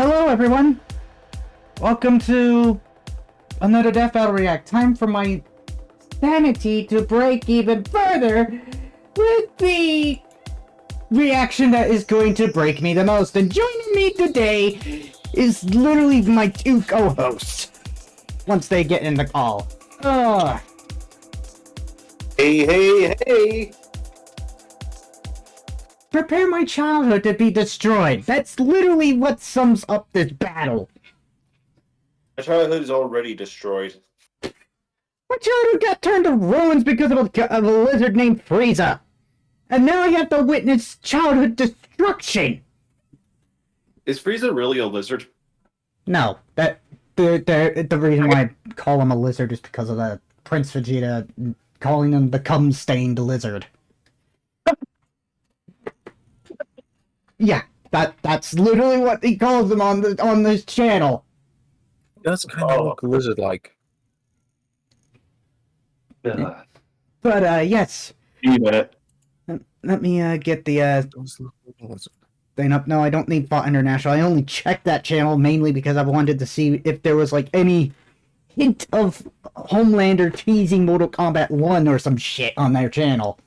Hello everyone! Welcome to another Death Battle React. Time for my sanity to break even further with the reaction that is going to break me the most. And joining me today is literally my two co-hosts. Once they get in the call. Hey! Prepare my childhood to be destroyed. That's literally what sums up this battle. My childhood is already destroyed. My childhood got turned to ruins because of a lizard named Frieza. And now I have to witness childhood destruction. Is Frieza really a lizard? No, the reason why I call him a lizard is because of the Prince Vegeta calling him the cum-stained lizard. Yeah, that's literally what he calls him on this channel. That's kind of look lizard-like. But yes. Yeah. Let me get the thing up. No, I don't need Bot International. I only checked that channel mainly because I wanted to see if there was like any hint of Homelander teasing Mortal Kombat 1 or some shit on their channel.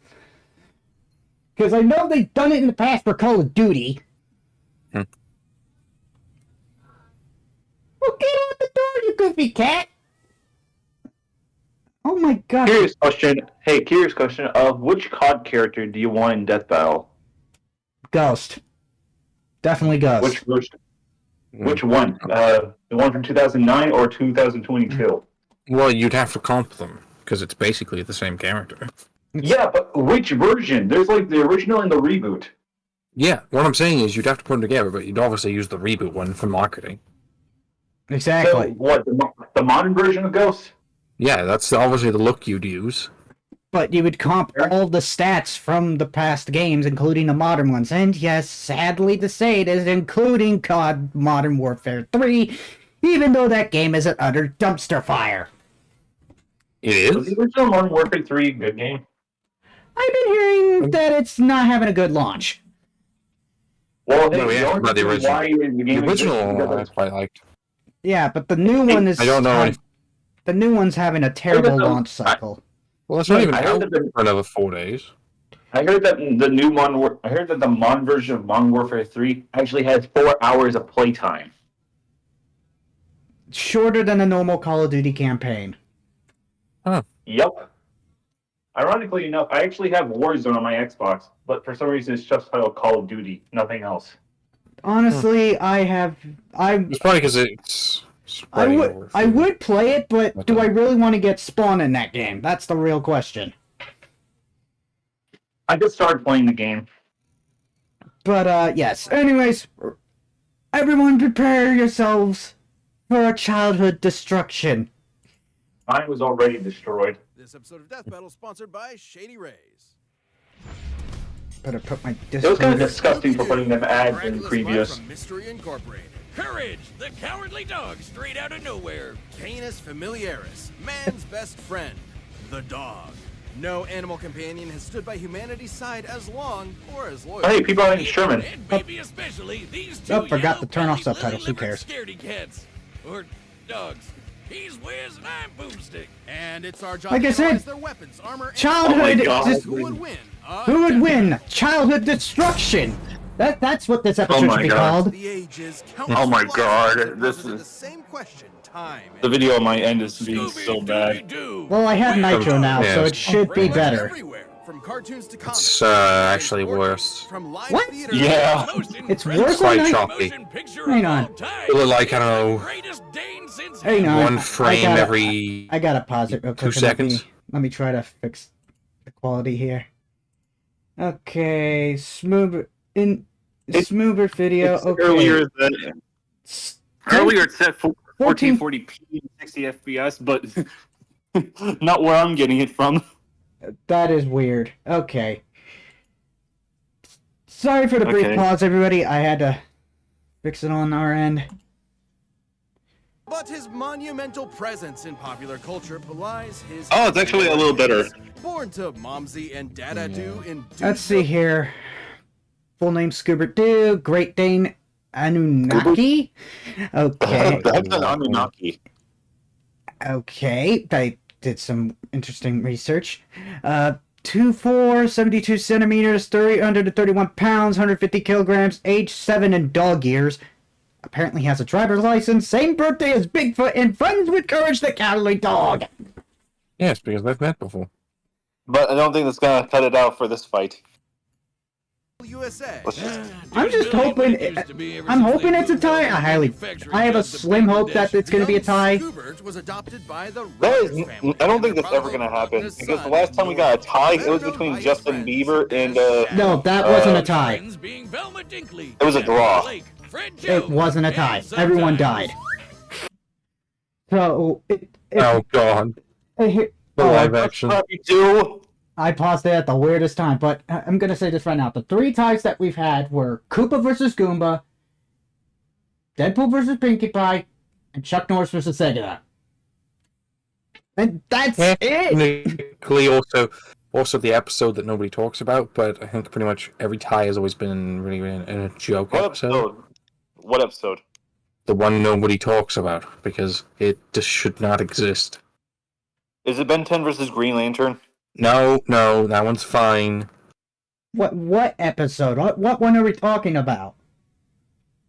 Because I know they've done it in the past for Call of Duty. Well, get out the door, you goofy cat! Oh my god. Curious question. Hey, curious question. Which COD character do you want in Death Battle? Ghost. Definitely Ghost. Which version? Which one? The one from 2009 or 2022? Well, you'd have to comp them, because it's basically the same character. Yeah, but which version? There's like the original and the reboot. Yeah, what I'm saying is you'd have to put them together, but you'd obviously use the reboot one for marketing. Exactly. So, what, the modern version of Ghost? Yeah, that's obviously the look you'd use. But you would comp all the stats from the past games, including the modern ones. And yes, sadly to say, it is including COD Modern Warfare 3, even though that game is an utter dumpster fire. It Was is? the original Modern Warfare 3 a good game? I've been hearing that it's not having a good launch. Well, No, hey, yeah, the only but the reason why the game original exists is because I quite liked. Yeah, but the new one is... I don't know if... The new one's having a terrible launch cycle. Well, it's not even I out heard that for another 4 days. I heard that I heard that the modern version of Modern Warfare 3 actually has 4 hours of playtime. Shorter than a normal Call of Duty campaign. Yep. Ironically enough, I actually have Warzone on my Xbox, but for some reason it's just titled Call of Duty, nothing else. Honestly, It's probably because it's spreading over. I would play it, but do I really want to get spawned in that game? That's the real question. I just started playing the game. But, yes. Anyways, everyone prepare yourselves for a childhood destruction. Mine was already destroyed. This episode of Death Battle is sponsored by Shady Rays. Better put my It was kind of disclaimer. disgusting for putting them ads in Miraculous previous. Life from Mystery Incorporated. Courage, the cowardly dog straight out of nowhere. Canis Familiaris, man's best friend, the dog. No animal companion has stood by humanity's side as long or as loyal. Hey, people are Sherman. And baby especially, these two Oh, forgot to turn off yellow-bellied, subtitles. Who leather-livered cares? Scaredy cats. Or dogs. He's Wiz and I'm Boomstick. And it's our job Like to I said, analyze their weapons, armor, and Childhood. God. who would win? Who would win? Childhood destruction. That's what this episode my should be God. called. The ages, Oh my God, this this is is- the same question. Time. The video on my end is being so bad. Scooby-Doo. Well, I have Nitro now, so it should be Pretty much better. everywhere, from cartoons to comics. It's actually worse. From live What? theater. Yeah. Most It's incredible worse Quite than Nitro. choppy. motion picture Hang of on. all time. Well, like, I don't know, Greatest Dane since Hang on. one I frame gotta- every... I gotta pause it real quick. 2 seconds. Let me try to fix the quality here. Okay, smoother smoother video. It's Okay. Earlier it said 14 1440p and 60 FPS, but not where I'm getting it from. That is weird. Okay. Sorry for the brief Okay. pause, everybody. I had to fix it on our end. But his monumental presence in popular culture belies his. Oh, it's actually a little better. Born to Momsy and Dada-Doo in. Let's see here. Full name Scooby-Doo, Great Dane Anunnaki? Okay. That's an Anunnaki. Okay. I did some interesting research. 2'4", 72 centimeters, 300 to 31 pounds, 150 kilograms, age 7 and dog years. Apparently has a driver's license, same birthday as Bigfoot, and friends with Courage the Cowardly Dog. Yes, because they've met before. But I don't think that's gonna cut it out for this fight. USA. I'm just hoping. I'm hoping it's a tie. I have a slim hope that it's going to be a tie. Was adopted by the That is, I don't think that's ever gonna happen because the last time we got a tie, it was between Justin Bieber and No, that wasn't a tie. It was a draw. It wasn't a tie. Everyone died. So. Oh God. The live action. I paused it at the weirdest time, but I'm going to say this right now. The 3 ties that we've had were Koopa versus Goomba, Deadpool versus Pinkie Pie, and Chuck Norris versus Sega. And that's it! Technically also the episode that nobody talks about, but I think pretty much every tie has always been really in a joke episode. What episode? The one nobody talks about, because it just should not exist. Is it Ben 10 versus Green Lantern? No, that one's fine. What episode? What one are we talking about?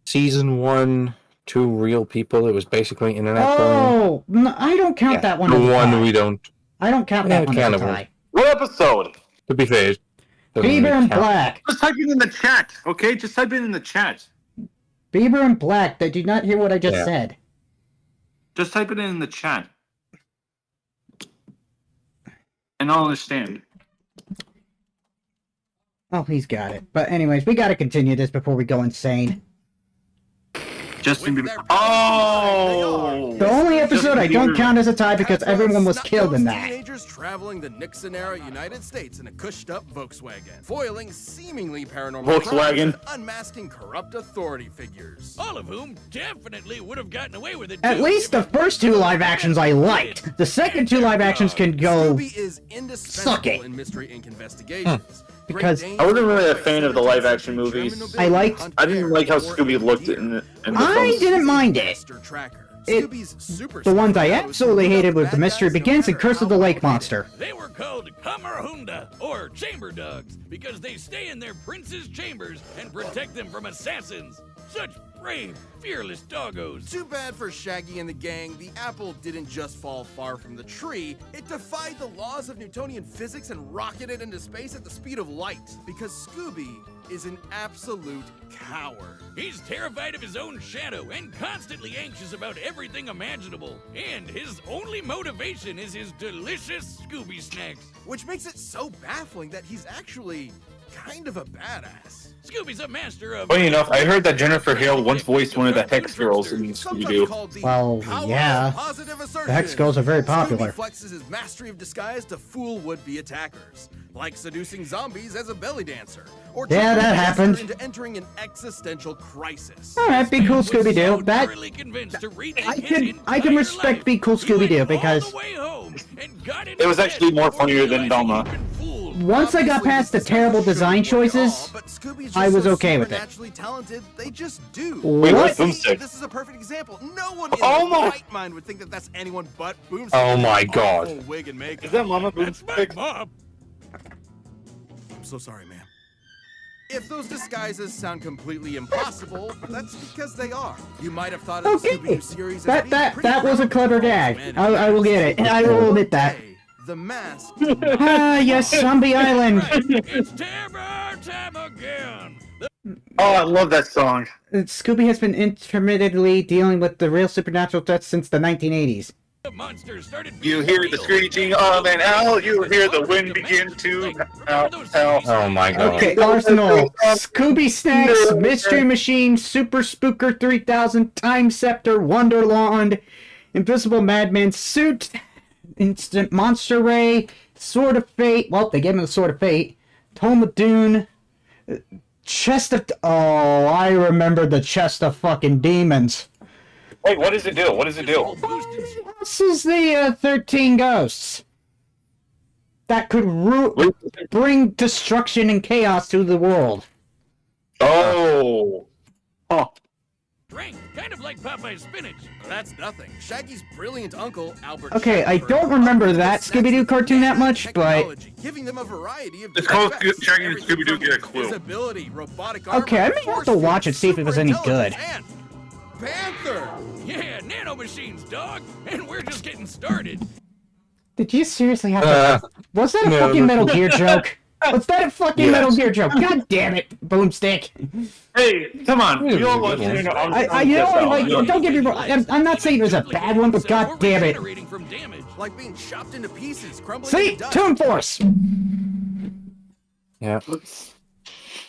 Season 1, 2 real people. It was basically internet. Oh, no, I don't count that one. The as a one tie. we don't. I don't count that one as a tie. What episode? To be fair, Bieber and Black. Just type it in the chat, okay? Just type it in the chat. Bieber and Black. They did not hear what I just said. Just type it in the chat. And I'll understand. Oh, he's got it. But anyways, we gotta continue this before we go insane. Justin Bieber. Oh! The only episode I don't Bieber. count as a tie because everyone was killed in that. Teenagers traveling the Nixon-era United States in a cushed-up Volkswagen, foiling seemingly paranormal Volkswagen. crimes and unmasking corrupt authority figures. All of whom definitely would have gotten away with it. At too least the if it first 2 live actions I liked. The second 2 live actions can go Scooby is suck it. indispensable in Mystery Inc. investigations. Because I wasn't really a fan of the live action movies. I liked. I didn't like how Scooby looked in the I films. didn't mind it. The ones I absolutely hated was The Mystery Begins and Curse of the Lake Monster. They were called Kamarhunda, or chamber dogs, because they stay in their prince's chambers and protect them from assassins. Such brave, fearless doggos. Too bad for Shaggy and the gang, the apple didn't just fall far from the tree, it defied the laws of Newtonian physics and rocketed into space at the speed of light. Because Scooby is an absolute coward. He's terrified of his own shadow and constantly anxious about everything imaginable. And his only motivation is his delicious Scooby snacks. Which makes it so baffling that he's actually kind of a badass. Scooby's a master of... Funny enough, I heard that Jennifer Hale once voiced one of the Hex Girls in Scooby-Doo. Well, yeah. The Hex Girls are very popular. Scooby flexes his mastery of disguise to fool would-be attackers, like seducing zombies as a belly dancer, or Yeah, that happened. into entering an existential crisis. Alright, be cool, Scooby-Doo. That I can respect Be Cool, Scooby-Doo because It was actually more funnier than Velma. once I got past the terrible design choices, I was okay with it. Naturally talented, they just do. Wait, What? what's Boomstick? This is a perfect example. No one in Oh their my- right mind would think that that's anyone but Boomstick. Oh my God. Awful wig and makeup. Is that Mama That's my Boomstick? mom. I'm so sorry, ma'am. If those disguises sound completely impossible, that's because they are. You might have thought of the Okay. Scooby-Doo series as That being pretty was a clever groundbreaking, gag. and I will get it. I will admit that. The Mask. Ah, yes, Zombie Island. It's terror time again. Oh, I love that song. Scooby has been intermittently dealing with the real supernatural threats since the 1980s. The monsters started You being hear the real. screeching of an owl, you hear the wind begin to howl. Oh my God. Okay, Arsenal. Scooby Snacks, Mystery Machine, Super Spooker 3000, Time Scepter, Wonderland, Invisible Madman Suit, Instant Monster Ray, Sword of Fate. Well, they gave him the Sword of Fate. Tome of Dune, Chest of... Oh, I remember the Chest of fucking Demons. Wait, what does it do? What does it do? This is the 13 ghosts that could bring destruction and chaos to the world. Oh. Huh. like Popeye's spinach. That's nothing. Shaggy's brilliant uncle, Albert. Okay, I Shackelford, don't remember that Scooby-Doo cartoon that much, but technology, giving them a variety of It's called effects. Shaggy and Everything Scooby-Doo from Get a Clue. Visibility, robotic armor, okay, I may have force to watch field, it, see if it was any good. superintelligence, and Panther. Yeah, nanomachines, dog. And we're just getting started. Did you seriously have to... Was that a no, fucking no. Metal Gear joke? Was that a fucking Yes. Metal Gear joke? God damn it, Boomstick. Hey, come on. Yeah, We all good watched one. it. You know, like, don't get me wrong, I'm not saying it was a bad one, but god damn it. Regenerating from damage. Like being chopped into pieces, crumbling See? into dust. Toon Force! Yeah.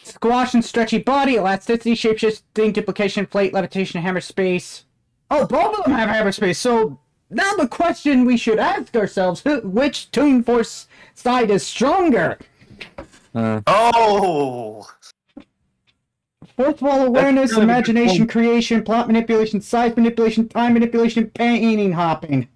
Squash and stretchy body, elasticity, shapeshifting, duplication, plate, levitation, hammer space. Oh, both of them have hammer space, so now the question we should ask ourselves, which Toon Force side is stronger? Oh! Fourth wall awareness, really imagination good. creation, plot manipulation, size manipulation, time manipulation, painting hopping.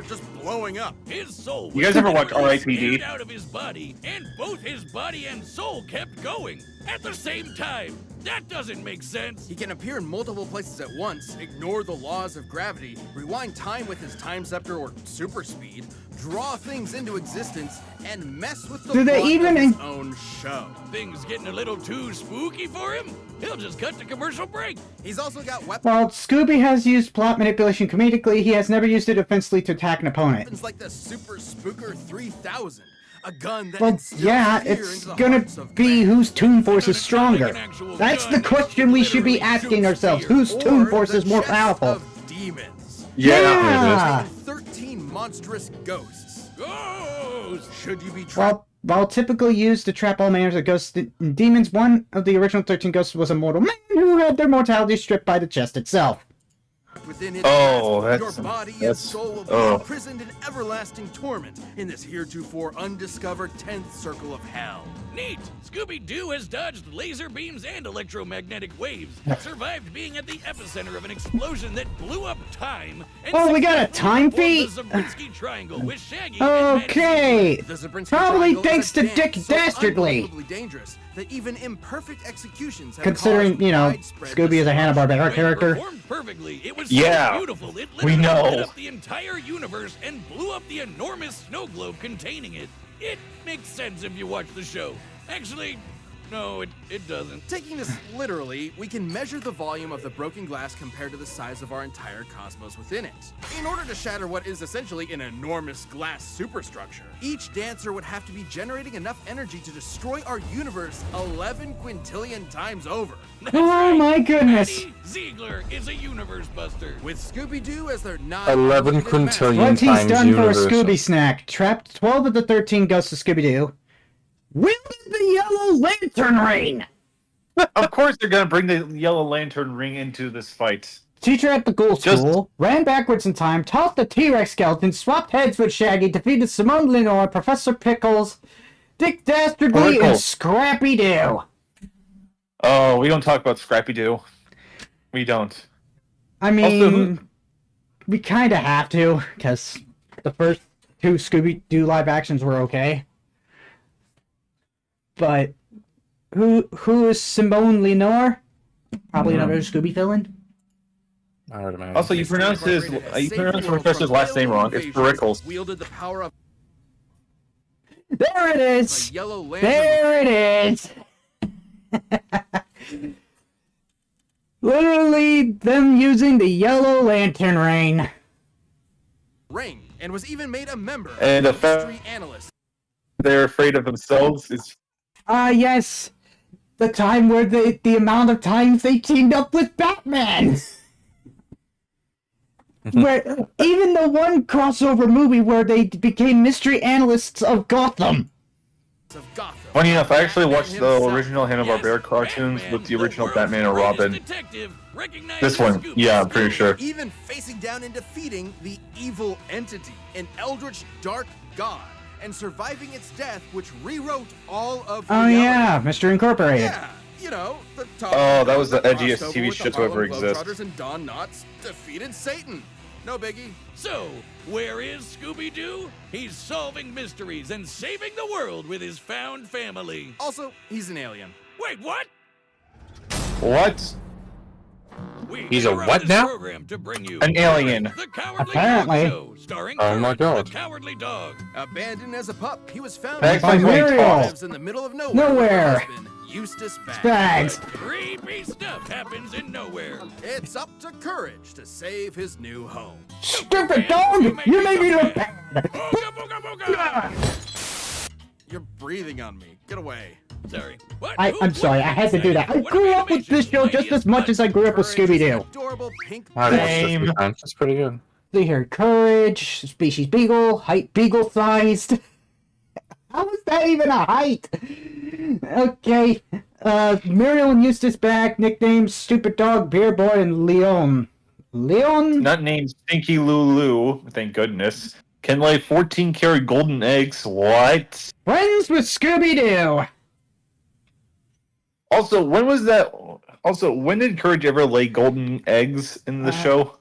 Just blowing up. His soul You guys was ever watch literally R.I.P.D.? scared out of his body, and both his body and soul kept going at the same time. That doesn't make sense. He can appear in multiple places at once, ignore the laws of gravity, rewind time with his time scepter or super speed, draw things into existence, and mess with the Do they plot even of his in- own show. Things getting a little too spooky for him? He'll just cut to commercial break. He's also got While Scooby has used plot manipulation comedically, he has never used it offensively to attack an opponent. weapons like the Super Spooker 3000, a gun that Well, instills yeah, fear it's into the gonna hearts of be men. whose Toon Force is stronger. That's the question we should be asking ourselves. Whose Toon Or Force the is more chest powerful? of demons. Yeah! And 13 monstrous ghosts. Ghost! Should you be trapped While typically used to trap all manners of ghosts and demons, one of the original 13 ghosts was a mortal man who had their mortality stripped by the chest itself. within its Oh, grasp, that's- your body and that's- soul will be oh. imprisoned in everlasting torment in this heretofore undiscovered 10th circle of hell. Neat! Scooby-Doo has dodged laser beams and electromagnetic waves, survived being at the epicenter of an explosion that blew up time, and Oh, we got a successfully time performed feat? the Zabriskie Triangle with Shaggy and Okay! The Zabriskie Probably Triangle thanks is to a dance Dick so Dastardly. unbelievably dangerous that even imperfect executions have Considering, caused you know, widespread Scooby is a Hanna-Barbera When character. performed perfectly, it was Yeah, so beautiful. It we literally know. lit up the entire universe and blew up the enormous snow globe containing it. It makes sense if you watch the show. Actually, no, it doesn't. Taking this literally, we can measure the volume of the broken glass compared to the size of our entire cosmos within it. In order to shatter what is essentially an enormous glass superstructure, each dancer would have to be generating enough energy to destroy our universe 11 quintillion times over. That's Oh right. my goodness! Patty Ziegler is a universe buster. With Scooby-Doo as their 11 non-unlimited quintillion. What he's times done universal. for a Scooby snack. Trapped 12 of the 13 ghosts of Scooby-Doo. Wielded the Yellow Lantern Ring! Of course they're gonna bring the Yellow Lantern ring into this fight. Teacher at the ghoul Just- school, ran backwards in time, tossed the T-Rex skeleton, swapped heads with Shaggy, defeated Simone Lenore, Professor Pickles, Dick Dastardly, and Pickles. Scrappy-Doo. Oh, we don't talk about Scrappy-Doo. We don't. I mean, Also, we kind of have to, because the first two Scooby-Doo live actions were okay. But who is Simone Lenore? Probably another Scooby villain. I would imagine. Also, you pronounce his professor's last name wrong. It's Perickles. Wielded the power of There it a is! yellow lantern. There it is! Literally them using the Yellow Lantern Ring. Ring, and was even made a member And of a the fa- Mystery Analyst. They're afraid of themselves. It's Yes. The time where the amount of times they teamed up with Batman. Where even the one crossover movie where they became mystery analysts of Gotham. Of Gotham. funny enough. I actually watched the Himself. original Hanna-Barbera Yes, cartoons Batman, with the original world's Batman and greatest Robin. detective, recognized This as one, Scooby. yeah, I'm pretty sure. Even facing down and defeating the evil entity, an eldritch dark god, and surviving its death, which rewrote all of Oh reality. yeah, Mr. Incorporated. Yeah, you know, the top. Oh, that was the edgiest crossover TV with the show to ever Harlem exist. Globetrotters and Don Knotts defeated Satan. No biggie. So, where is Scooby-Doo? He's solving mysteries and saving the world with his found family. Also, he's an alien. Wait, what? What? He's a what now? An alien. The Cowardly Apparently. Dog Show, starring Oh my Courage God. the Cowardly Dog. Abandoned as a pup, he was found Bags by Muriel. lives in the middle of nowhere. Nowhere. With her husband, Eustace Bags. Bags. Creepy stuff happens in nowhere. It's up to Courage to save his new home. Stupid dog! You made me look bad! Booga, booga, booga. You're breathing on me. Get away. Sorry. What? I'm sorry, I had to do that. I grew up with this show just as much as I grew up with Courage is an Scooby-Doo. adorable pink I watched it a Same. few times. That's pretty good. See here, Courage, species beagle, height beagle-sized. How is that even a height? Okay, Muriel and Eustace back, nicknames Stupid Dog, Beer Boy, and Leon. Leon? Not named Stinky Lulu, thank goodness. Can lay 14-karat golden eggs. What? Friends with Scooby-Doo! Also, when was that? Also, when did Courage ever lay golden eggs in the show?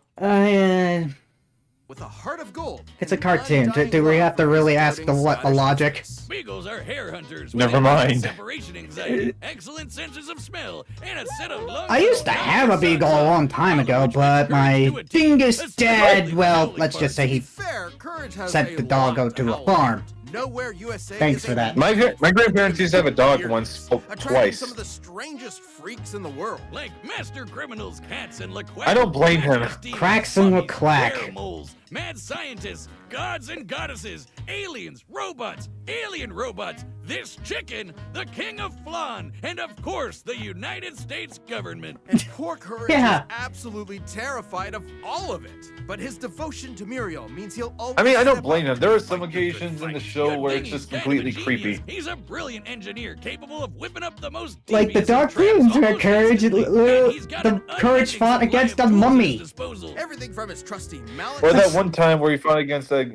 with a heart of gold. It's a cartoon. Do we have to really ask the logic? Beagles are hair hunters. with Never intense mind. Separation anxiety, excellent senses of smell, and a set of lungs. I used to have a beagle a long time ago, but my dingus dad, well, let's just say he Fair, Courage has sent a the doggo lot to a howl. farm. Nowhere USA Thanks is for a that. My grandparents used to have a dog years, once, attracting twice. some of the strangest freaks in the world. Like master criminals, cats, and LeQuack. I don't blame him. Cracks and mummies, LeQuack. werewolves, mad scientists, gods and goddesses, aliens, robots, alien robots, this chicken, the king of flan, and of course the United States government. And poor Courage Yeah. is absolutely terrified of all of it. But his devotion to Muriel means he'll always I mean, I don't step blame up him. There are and some fight the good occasions in the fight. show Good where thing it's he's just kind of completely a genius. creepy. He's a brilliant engineer capable of whipping up the most Like the devious dark of traps rooms where almost Courage, instantly, and he's got the an Courage unending fought supply against of the tools at his mummy. disposal. Everything from his trusty mallet. Or that one time where he fought against a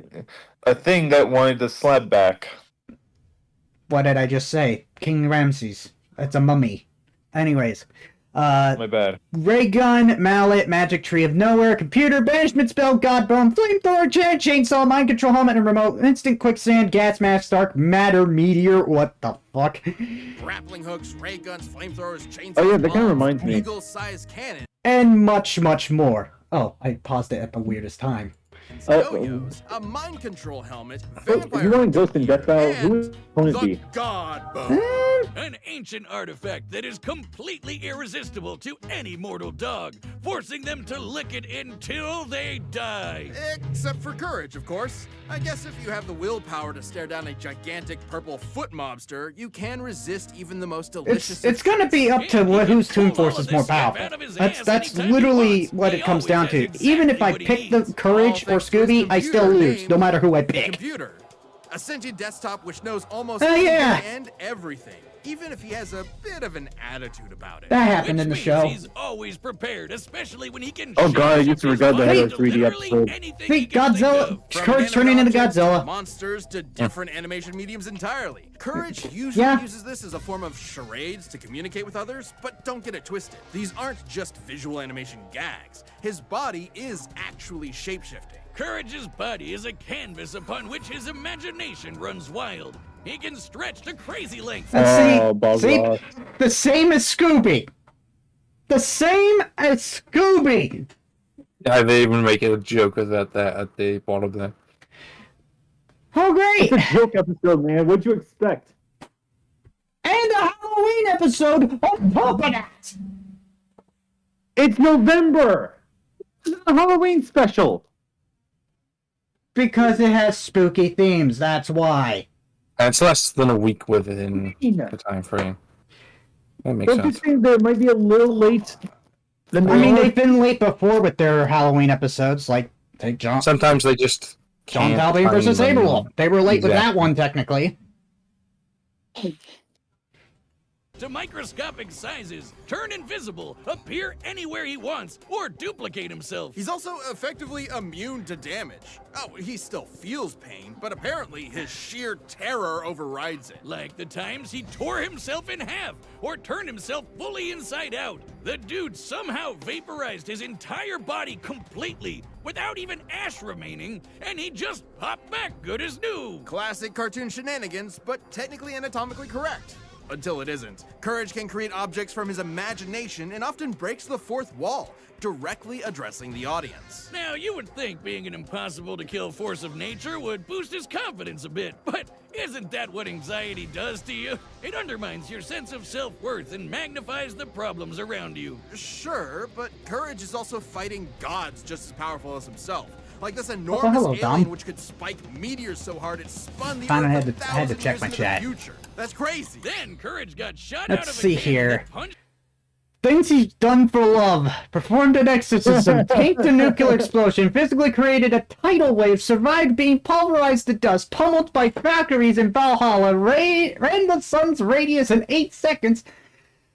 thing that wanted to slap back. What did I just say? King Ramses. That's a mummy. Anyways, My bad. ray gun, mallet, magic tree of nowhere, computer, banishment spell, godbone, flamethrower, chainsaw, mind control helmet and remote, instant quicksand, gas mask, dark matter, meteor, what the fuck? Grappling hooks, ray guns, flamethrowers, chainsaws. Oh, yeah, that kinda bombs, reminds me. Eagle-sized cannon. And much, much more. Oh, I paused it at the weirdest time. Yo-yos, a mind control helmet, vampire. you want Ghost in Death Battle? and Who would opponent the be? God Bone. An ancient artifact that is completely irresistible to any mortal dog, forcing them to lick it until they die. Except for Courage, of course. I guess if you have the willpower to stare down a gigantic purple foot mobster, you can resist even the most delicious. It's gonna be up to whose Toon Force is more powerful. That's literally what it comes down to. Even if I pick the Courage or Scooby, I still lose, no matter who I pick. Computer. A sentient desktop which knows almost Oh, yeah. anything and everything, even if he has a bit of an attitude about it. That happened Which in the means show. he's always prepared, especially when he can. Oh, God, I used to regard that show as a 3D literally episode. anything See, he can think Godzilla, of. From Courage turning into inanimate objects to Godzilla. monsters to different animation mediums entirely. Courage usually Yeah. uses this as a form of charades to communicate with others, but don't get it twisted. These aren't just visual animation gags. His body is actually shapeshifting. Courage's body is a canvas upon which his imagination runs wild. He can stretch to crazy lengths. And Oh, Bob see, Ross. the same as Scooby. The same as Scooby. Yeah, they even make a joke of that at the bottom there. Oh, great! It's a joke episode, man. What'd you expect? And a Halloween episode on top of that. It's November! It's a Halloween special! Because it has spooky themes, that's why. And it's less than a week within the time frame. That makes Don't you sense. think they might be a little late? Than I mean, they they've been late before with their Halloween episodes, like take John Sometimes they just can't Talbot time versus them. Saberwolf. They were late with that Exactly. one, technically. To microscopic sizes, turn invisible, appear anywhere he wants, or duplicate himself. He's also effectively immune to damage. Oh, he still feels pain, but apparently his sheer terror overrides it. Like the times he tore himself in half or turned himself fully inside out. The dude somehow vaporized his entire body completely without even ash remaining, and he just popped back good as new. Classic cartoon shenanigans, but technically anatomically correct. Until it isn't. Courage can create objects from his imagination and often breaks the fourth wall, directly addressing the audience. Now, you would think being an impossible-to-kill force of nature would boost his confidence a bit, but isn't that what anxiety does to you? It undermines your sense of self-worth and magnifies the problems around you. Sure, but Courage is also fighting gods just as powerful as himself. Like this Oh, enormous hello, alien Dom. which could spike meteors so hard it spun the Finally Earth I had to 1,000 check years my into chat. the future. That's crazy. Then Courage got shot Let's out of see a cannon here. that punched Things he's done for love. Performed an exorcism, taped a nuclear explosion, physically created a tidal wave, survived being pulverized to dust, pummeled by Valkyries in Valhalla, ran the sun's radius in 8 seconds,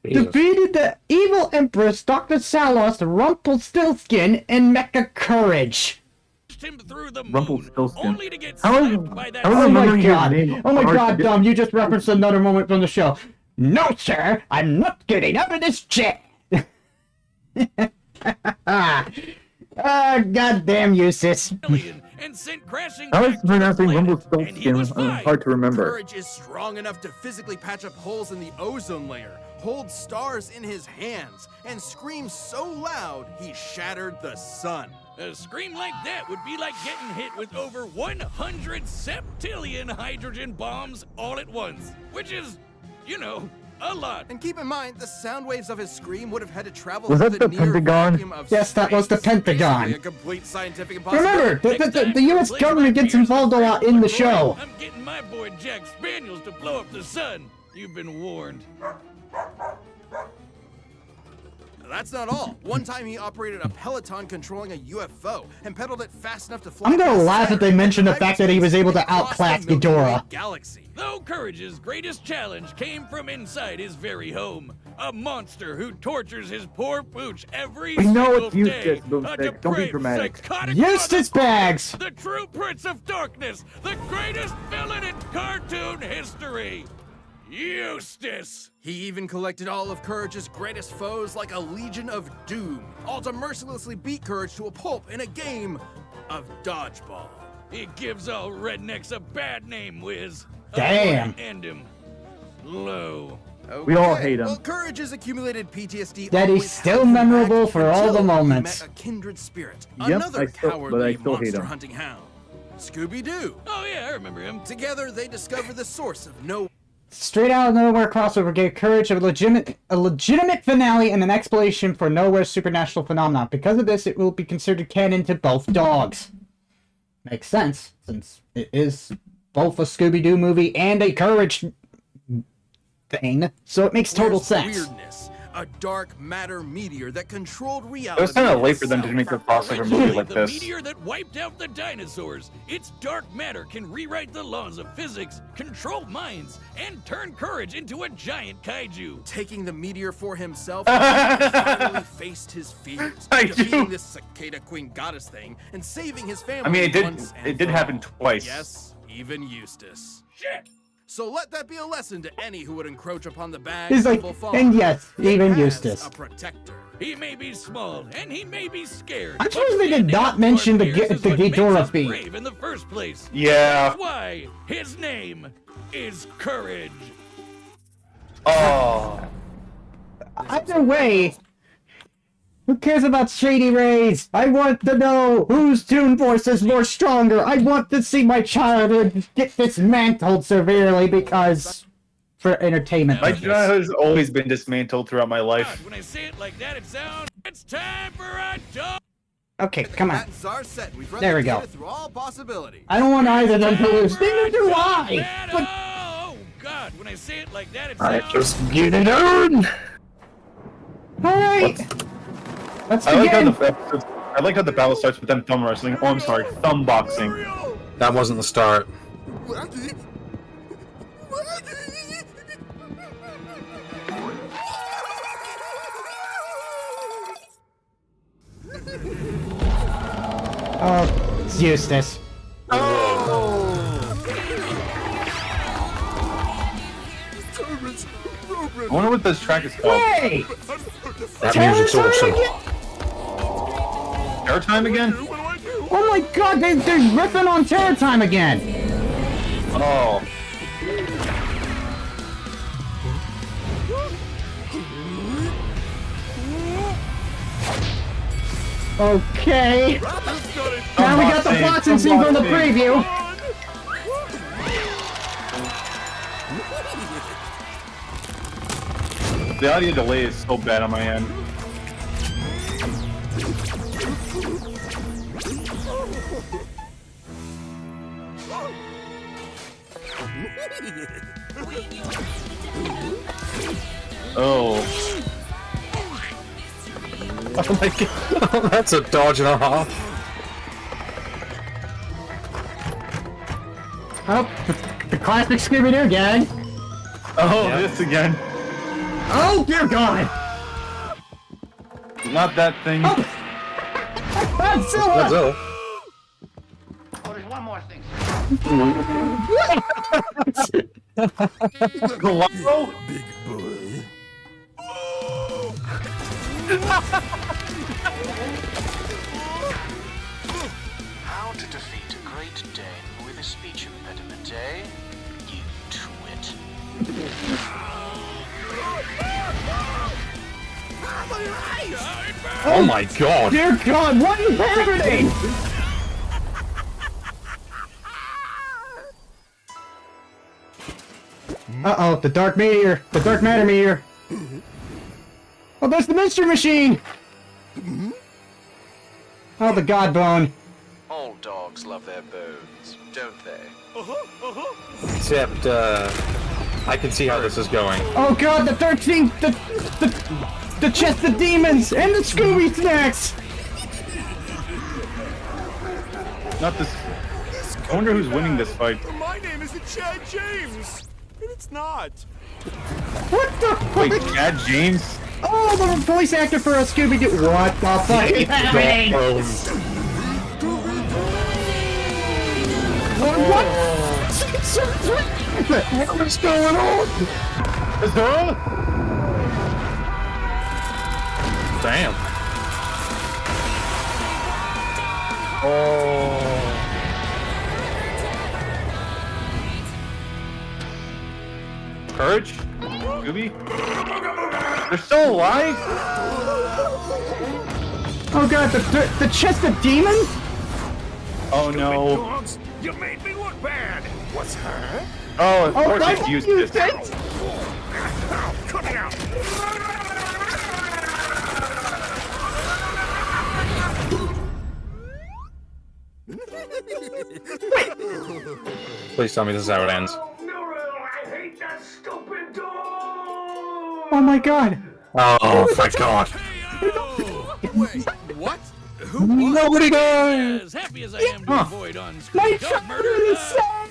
Jesus. defeated the evil Empress, Dr. Salos, Rumpelstiltskin, and Mecha Courage. him through the moon, Rumpelstiltskin. only to get How is- slapped by that how is Oh my remembering his god. name. Oh my Hard god, to Dom, you just referenced another moment from the show. No, sir, I'm not getting out of this chair. Goddamn you, sis. alien and sent crashing How back is to the pronouncing planet, and he Rumpelstiltskin was fine. hard to remember? Courage is strong enough to physically patch up holes in the ozone layer, hold stars in his hands, and scream so loud he shattered the sun. A scream like that would be like getting hit with over 100 septillion hydrogen bombs all at once, which is, you know, a lot. And keep in mind, the sound waves of his scream would have had to travel Was through that the the near Pentagon? vacuum of Yes, that was the space. Pentagon. Basically a complete scientific Remember, impossibility. the US government gets involved a lot in the show. I'm getting my boy Jack Spaniels to blow up the sun. You've been warned. That's not all. One time he operated a Peloton controlling a UFO and pedaled it fast enough to fly. I'm gonna past laugh if they Saturn mention the into fact that he was able to hyperspace and outclass cross the Milky Way Ghidorah. Galaxy. Though Courage's greatest challenge came from inside his very home. A monster who tortures his poor pooch every We know single it's Eustace, day. but A don't be depraved, dramatic. psychotic Eustace motherfucker. Bags! The true Prince of Darkness. The greatest villain in cartoon history. Eustace. He even collected all of Courage's greatest foes like a Legion of Doom, all to mercilessly beat Courage to a pulp in a game of dodgeball. He gives all rednecks a bad name, Wiz. Damn. End him. Low. We all hate him. Well, Courage's accumulated PTSD That always he's still held him memorable back for all the until he moments. met a kindred spirit, Yep, another I still- but cowardly I still hate monster him. hunting hound, Scooby-Doo. Oh yeah, I remember him. Together, they discover the source of no. Straight Out of Nowhere crossover gave Courage a legitimate finale and an explanation for Nowhere's supernatural phenomenon. Because of this, it will be considered canon to both dogs. Makes sense, since it is both a Scooby-Doo movie and a Courage thing, so it makes total Where's sense. Weirdness, a dark matter meteor that controlled reality. It was kind of late for them to itself. make a crossover movie Originally, like the this. meteor that wiped out the dinosaurs. Its dark matter can rewrite the laws of physics, control minds, and turn Courage into a giant kaiju. Taking the meteor for himself, he finally faced his fears, defeating this cicada queen goddess thing and saving his family. I mean, once and it did for happen all. twice. Yes, even Eustace. Shit! So let that be a lesson to any who would encroach upon the bag. He's like, and yes, even Eustace. A protector. He may be small and he may be scared. I'm but surprised they did standing not up mention for the fears is the what makes Ghidorah us feat. brave in the first place. Yeah. That's why his name is Courage. Oh. Either way, who cares about Shady Rays? I want to know whose Toon Force is more stronger. I want to see my childhood get dismantled severely because for entertainment. My purposes. childhood has always been dismantled throughout my God, life. when I say it like that, it sounds. It's time for a dog. Okay, come on. Patents are set. We've run There the we go. data through all possibilities. I don't want either of them to lose. Neither do I. But Oh God, when I say it like that, it Alright, sounds. just get it on! all right, let's I like how begin. I like how the battle starts with them thumb wrestling. Oh, I'm sorry, thumb boxing. That wasn't the start. Oh, it's Eustace. I wonder what this track is called. Hey, That music's Terror awesome. again? Air time again? Oh my God, they're riffing on Terror Time again. Oh. Okay. Now we got the Flotsam scene from the preview. The audio delay is so bad on my end. Oh. Oh my god. That's a dodge and a half. Oh, the classic Scooby-Doo gag. Oh, this again. Oh, dear God. Not that thing. Oh. Godzilla. Godzilla. Oh, there's one more thing. Hello? Big boy. How to defeat a Great Dane with a speech impediment, eh? You twit. Oh my god. Dear God, what is happening? Uh-oh, the dark meteor. The dark matter meteor. Oh, there's the Mystery Machine! Oh, the God Bone. All dogs love their bones, don't they? Except, I can see how this is going. Oh God, the 13th, the chest of demons, and the Scooby snacks! Not this. I wonder who's winning this fight. My name isn't Chad James. And it's not. What the Wait, fuck? Chad James? Oh, the voice actor for a Scooby-Doo. What the fuck is happening? What? What's going on? Damn. Oh. Courage? Scooby? They're still alive? Oh God, the chest of demons? Oh no. Dogs, you made me look bad. What's her? Oh, of course I it's used used this. it! Cut it out. Please tell me this is how it ends. I hate that stupid dog. Oh my God! Oh, thank God. Wait, what? Who won? Nobody died! As happy as I am to avoid on-screen My dog child murder, is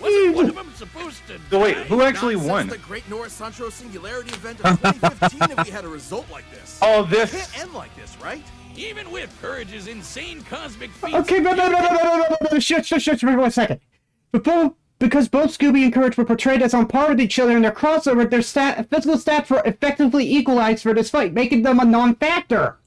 wasn't one saved! of them supposed to So wait, die? who actually Not won? since the Great North Central Singularity event of 2015 if we had a result like this. Oh, It this. can't end like this, right? Even with Courage's insane cosmic feats, Okay, no, shut, wait 1 second. Because both Scooby and Courage were portrayed as on par with each other in their crossover, their physical stats were effectively equalized for this fight, making them a non-factor.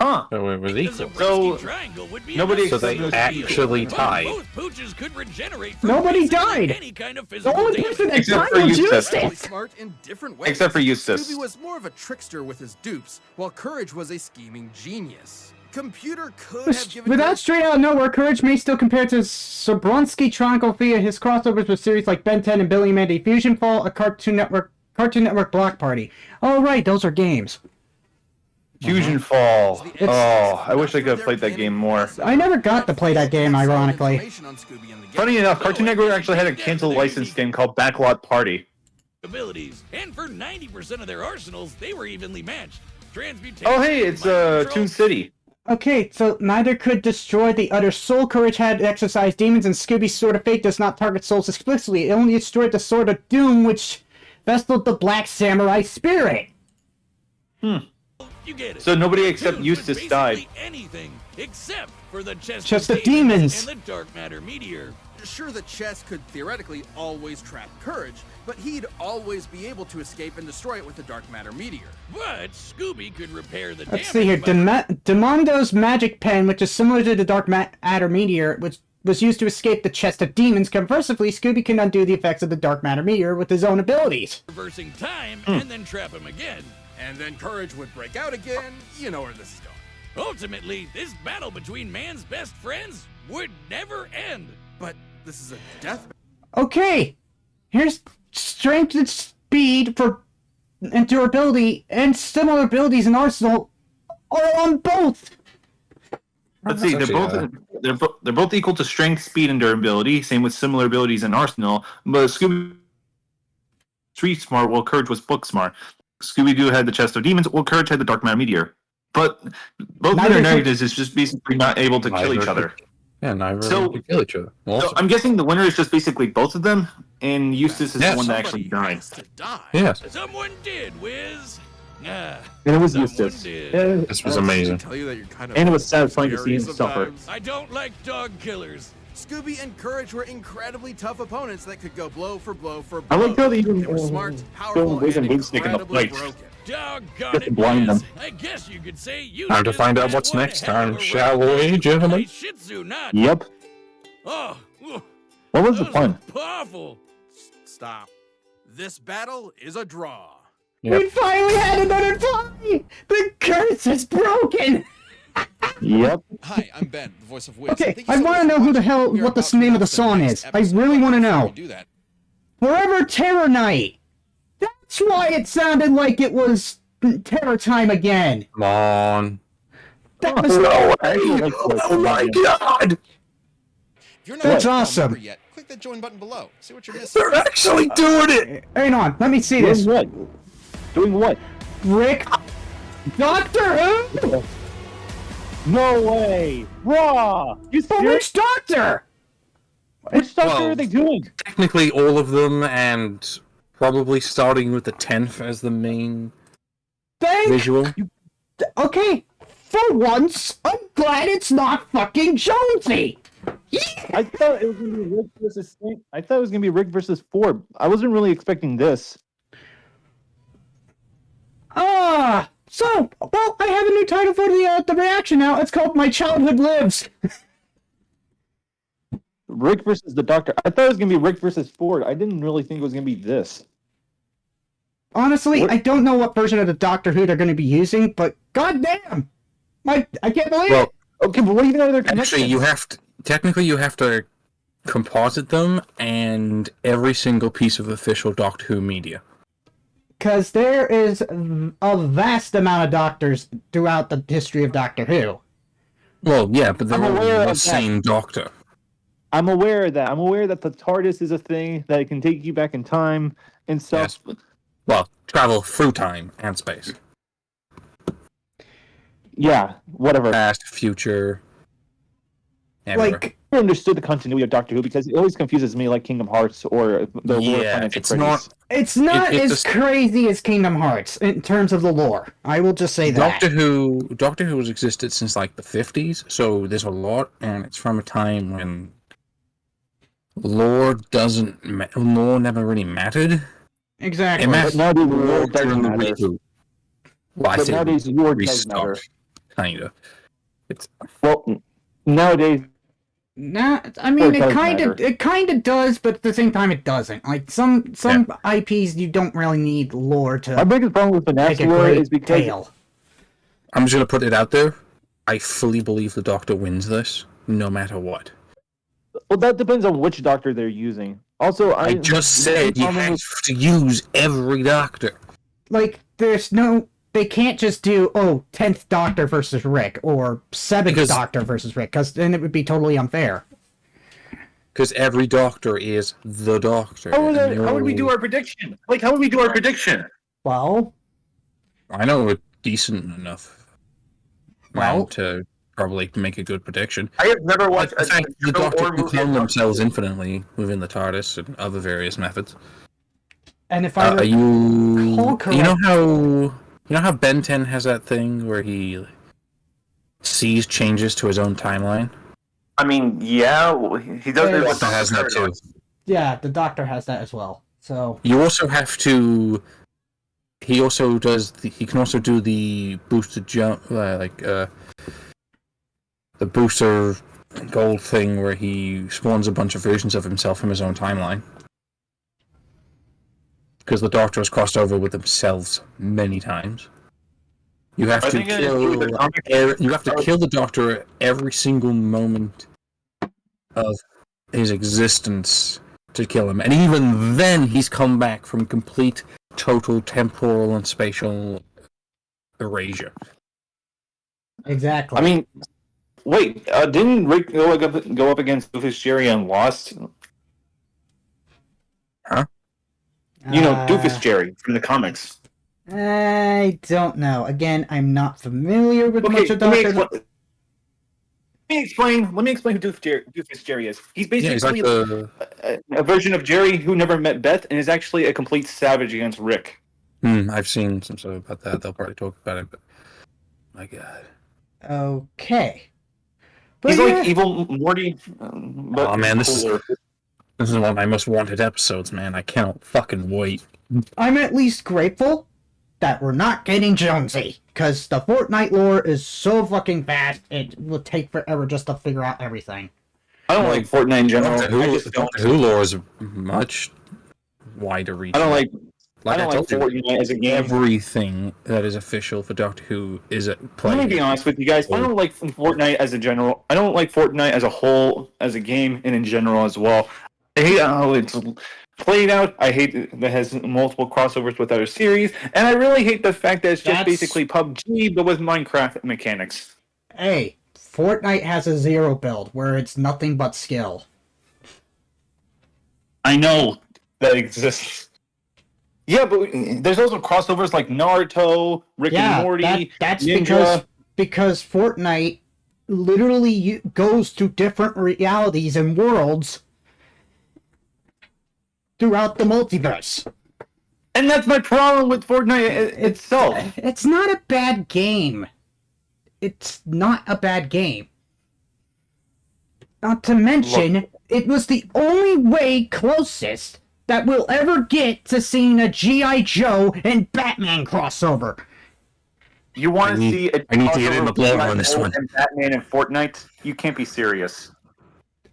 Huh. So it was because a equal. risky So, triangle would be nobody enough So they to seal the actually deal. tied. Both pooches could regenerate from Nobody basically died. any kind of The physical only damage. person that Except died for was Eustace. Really Eustace! smart in different ways. Except for Eustace. Scooby was more of a trickster with his dupes, while Courage was a scheming genius. Computer could have given Without Courage straight out nowhere, Courage may still compare to Sobronsky Tronicle via his crossovers with series like Ben 10 and Billy Mandy Fusion Fall, a Cartoon Network Block Party. Oh right, those are games. Fusion Fall. It's- Oh, I wish I could have played that game more. I never got to play that game, ironically. Information on Scooby and the Funny gang. enough, Cartoon Network actually had a canceled licensed game called Backlot Party. abilities, and for 90% of their arsenals, they were evenly matched. Transmutation. Oh hey, it's mind control, Toon City. Okay, so neither could destroy the other's soul. Courage had to exercise demons, and Scooby's Sword of Fate does not target souls explicitly. It only destroyed the Sword of Doom, which vested the Black Samurai spirit. You get it. So nobody except Dude, Eustace was died. basically anything except for the Chest of demons. and the dark matter meteor. Sure, the chest could theoretically always trap Courage, but he'd always be able to escape and destroy it with the dark matter meteor. But Scooby could repair the Let's damage. see here. Demondo's magic pen, which is similar to the dark matter meteor, which was used to escape the chest of demons. Conversely, Scooby can undo the effects of the dark matter meteor with his own abilities. reversing time and then trap him again. And then Courage would break out again. You know where this is going. Ultimately, this battle between man's best friends would never end. But this is a death. Okay, here's strength and speed and durability, and similar abilities in Arsenal are on both. Let's see, they're both equal to strength, speed, and durability. Same with similar abilities in Arsenal. But Scooby Street Smart, while Courage was book smart. Scooby-Doo had the Chest of Demons, while Courage had the Dark Matter Meteor. But both Leonardos is just basically not able to kill each other. Yeah, neither So- can kill each other. So I'm guessing the winner is just basically both of them, and Eustace is the one that actually Somebody died. has to die. Yes, Someone did, Wiz. Ah, And it was someone Eustace. did. Yeah, this was I amazing. tell you that you're kind of and it was satisfying to see scary him suffer. sometimes. I don't like dog killers. Scooby and Courage were incredibly tough opponents that could go blow for blow for I blow. like how they even They were smart, don't powerful, raise and a boomstick in the incredibly fight. broken. Doggone Just it, blind Wiz. them. I guess you could say you Time to just find out had what's one next hell of time, a shall run. we, gentlemen? My Shih Tzu, not. Yep. Oh, ugh, What was the those pun? were powerful. Stop. This battle is a draw. Yep. We finally had another tie! The curse is broken! Yep. Hi, I'm Ben, the voice of Wiz. Okay, Thank you I so want to much know for who the watching. hell, We are what the about to name of the announce song next is. I episode. really want to Before know. we do that, Forever Terror Night! That's why it sounded like it was Terror Time again! Come on. That was Oh my god! if you're not That's a channel awesome. member yet, click the join button below. See what you're missing. They're actually doing it! Hang on, let me see Doing this. what? Doing what? Rick, Doctor Who? No way! Raw! You But serious? which Doctor? Which doctor Well, are they doing? Technically all of them, and probably starting with the 10th as the main Thank. visual. Okay, for once, I'm glad it's not fucking Jonesy. Yeah. I thought it was gonna be Rick versus Saint. I thought it was gonna be Rick versus Ford. I wasn't really expecting this. So, well, I have a new title for the reaction now. It's called My Childhood Lives. Rick versus the Doctor. I thought it was gonna be Rick versus Ford. I didn't really think it was gonna be this. Honestly, What? I don't know what version of the Doctor Who they're going to be using, but goddamn, I can't believe Well, it. Okay, but what even are their connections? actually, you have to composite them and every single piece of official Doctor Who media. Because there is a vast amount of doctors throughout the history of Doctor Who. Well, yeah, but they're I'm all aware the of same Doctor. I'm aware of that. I'm aware that the TARDIS is a thing that it can take you back in time and stuff. Yes. Well, travel through time and space. Yeah, whatever. Past, future, everywhere. Like, I never understood the continuity of Doctor Who because it always confuses me, like Kingdom Hearts or the Lord Yeah, Planets of it's Freddy's. not- it's not it's as a- crazy as Kingdom Hearts in terms of the lore. I will just say that. Doctor Who has existed since like the 50s, so there's a lot, and it's from a time when lore lore never really mattered. Exactly. It But nowadays, lore does during the matter. reboot. Well, I But say nowadays, lore does matter. restart, kinda. It's Well, nowadays, Nah, I mean, Or it it does kind of does, but at the same time, it doesn't. Like some IPs, you don't really need lore my to biggest problem with the make a lore great is because tale. I'm just gonna put it out there. I fully believe the Doctor wins this, no matter what. well, that depends on which Doctor they're using. Also, I just said you problem have with- to use every Doctor. Like, they can't just do 10th Doctor versus Rick or 7th Because- Doctor versus Rick, because then it would be totally unfair. Because every Doctor is the Doctor. How would, and how would we do they're all- our prediction? Like, how would we do our prediction? Well, I know a decent enough Well- amount to probably make a good prediction. I have never watched In fact, the show Doctor or can movie clone of Doctor themselves Who. infinitely within the TARDIS and other various methods. and if I Are you recall you know how Ben 10 has that thing where he sees changes to his own timeline? I mean, yeah, he does Yeah, it yeah. with Doctor has that too. Paradox. yeah, the Doctor has that as well. So You also have to. He also does. He can also do the boosted jump, the booster gold thing, where he spawns a bunch of versions of himself from his own timeline. Because the Doctor has crossed over with themselves many times. You have Are to they gonna do the comic- you have to kill the Doctor at every single moment of his existence to kill him, and even then, he's come back from complete, total temporal and spatial erasure. Exactly. I mean, wait, didn't Rick go up against Doofus Jerry and lost? Huh? You know, Doofus Jerry from the comics. I don't know. Again, I'm not familiar with much of Doctor. Let me explain who Doofus Jerry is. He's Yeah, he's basically like a version of Jerry who never met Beth and is actually a complete savage against Rick. I've seen some stuff about that. They'll probably talk about it, but my God. Okay. But He's yeah, like evil Morty, but Oh, man, this cooler. is one of my most wanted episodes, man. I cannot fucking wait. I'm at least grateful that we're not getting Jonesy, because the Fortnite lore is so fucking vast, it will take forever just to figure out everything. I don't like Fortnite in general. Doctor I just don't. Who lore is much wider reaching. I don't like told you, Fortnite as a game. everything that is official for Doctor Who is at play. Let me be honest with you guys. I don't like Fortnite as a general. I don't like Fortnite as a whole, as a game, and in general as well. I hate how it's played out. I hate that it has multiple crossovers with other series, and I really hate the fact that it's just basically PUBG but with Minecraft mechanics. Hey, Fortnite has a zero build where it's nothing but skill. I know that exists. Yeah, but there's also crossovers like Naruto, Rick and Morty, that's Ninja. because Fortnite literally goes to different realities and worlds throughout the multiverse. And that's my problem with Fortnite itself. It's not a bad game. It's not a bad game. Not to mention, it was the only way closest that we'll ever get to seeing a G.I. Joe and Batman crossover. You want to see a I need to get in the crossover blow on this one. and Batman and Fortnite? You can't be serious.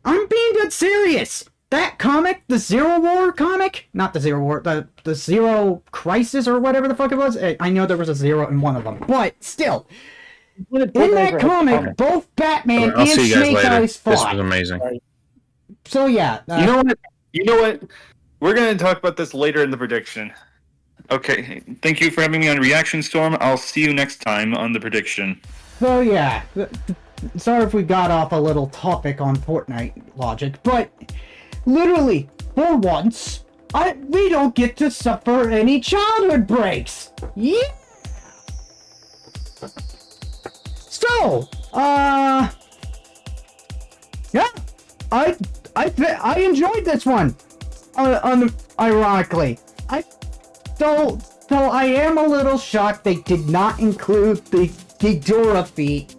I'm being dead serious. That comic, the Zero War comic, not the Zero War, the Zero Crisis or whatever the fuck it was. I know there was a zero in one of them, but still, in that comic, both Batman I'll and see you guys Snake later. Eyes This fought. was amazing. So yeah, You know what? We're going to talk about this later in the prediction. Okay, thank you for having me on Reaction Storm. I'll see you next time on the prediction. So yeah, sorry if we got off a little topic on Fortnite logic, but literally, for once, we don't get to suffer any childhood breaks. Yeah. So, yeah, I enjoyed this one. Ironically, though I am a little shocked they did not include the Ghidorah feat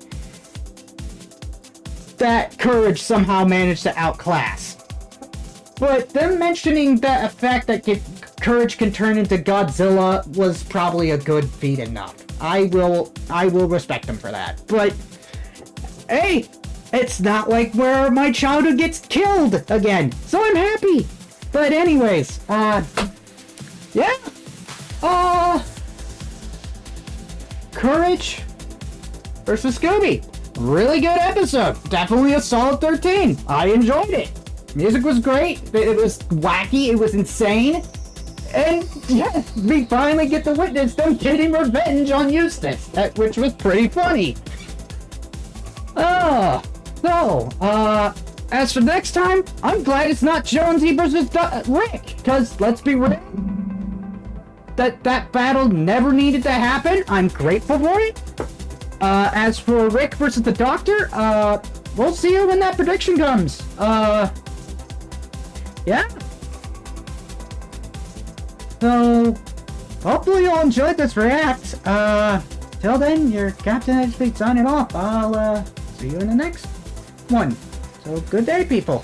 that Courage somehow managed to outclass. But them mentioning that a fact that Courage can turn into Godzilla was probably a good feat enough. I will respect them for that. But hey, it's not like where my childhood gets killed again, so I'm happy. But anyways, yeah, Courage versus Scooby. Really good episode. Definitely a solid 13. I enjoyed it. Music was great. It was wacky. It was insane. And yeah, we finally get to witness them getting revenge on Eustace, which was pretty funny. As for next time, I'm glad it's not Jonesy versus Rick, because let's be real, that battle never needed to happen. I'm grateful for it. As for Rick versus the Doctor, we'll see you when that prediction comes. Yeah. So, hopefully you'll enjoy this react. Till then, your Captain Edgebeat signing off. I'll, see you in the next one. So, good day, people.